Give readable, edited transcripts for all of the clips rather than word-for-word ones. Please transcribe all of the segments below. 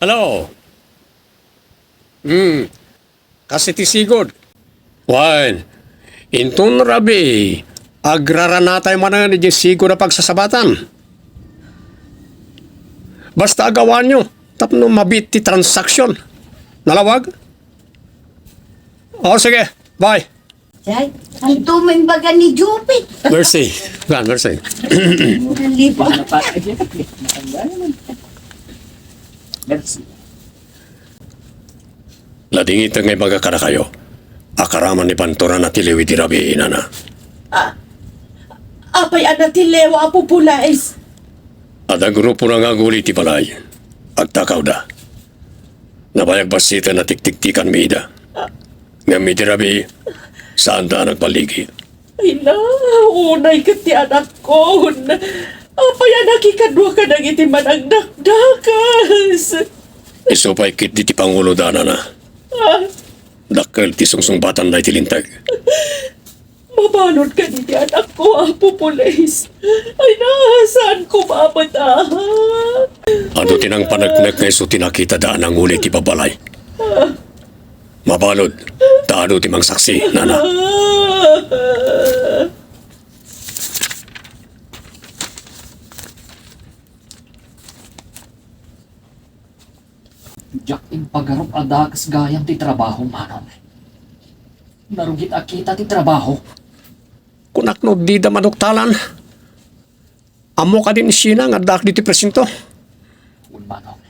Hello. Kasi tisigod. Wan, intun rabi, agraranatay man na di sigod na pagsasabatan. Basta agawan nyo, tapno mabit ti transaksyon. Nalawag? O sige, bye. Ay, ang tuming baga ni Jupit. Mercy. Gan, mercy. Lipa. Ladingit ngay magkakara kayo. Akaraman ni Pantora na tiliwi di rabi inana. Apay anatilewa po pulais. Ada grupo na nga guli ti balay. Agtakaw da. Nabayag basita na tiktiktikan mi ida. Nga mi di rabi, saan da nagpaligi. Ay na, unay ka ti anak ko. Apay anakikadwa ka nang iti managdakdakas. Isupay kit di ti Pangulo dana na. Dakkel ti sungsung-batan na itilintag. Mabalot ka ni ti anak ko, Apo Pulis. Ay na, saan ko mabatahan? Ano tinang panagnek nga iso tinakita daan ang uli ti babalay. Mabalod, taano ti mang saksi, nana. Jack in paggarap adakas gayam ti trabaho manon. Narugit akita ti trabaho. Kunakno di da manuktalan. Amo ka din siya nga dak di ti presinto. Un manon.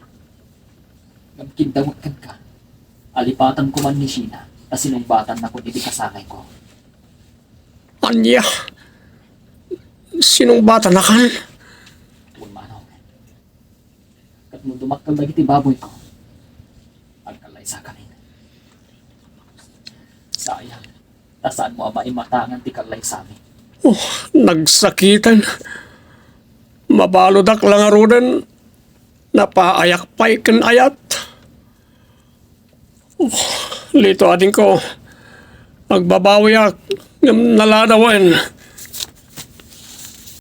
Nagkindawagkan ka. Alipatan ko man ni Sheena. Ta sinumbatan na ko iti kasangay ko. Anya? Sinong bata na kan? Un manon. Kat mo dumaktal dagiti baboy ko. Agkalay sa kanin. Sayang. Tasaan mo ama imatangan ti kalay sa amin. Oh, nagsakitan. Mabalodak lang arudan. Napaayak pa'y kan ayat. Oh, lito ading ko. Magbabawi ak. Naladawan.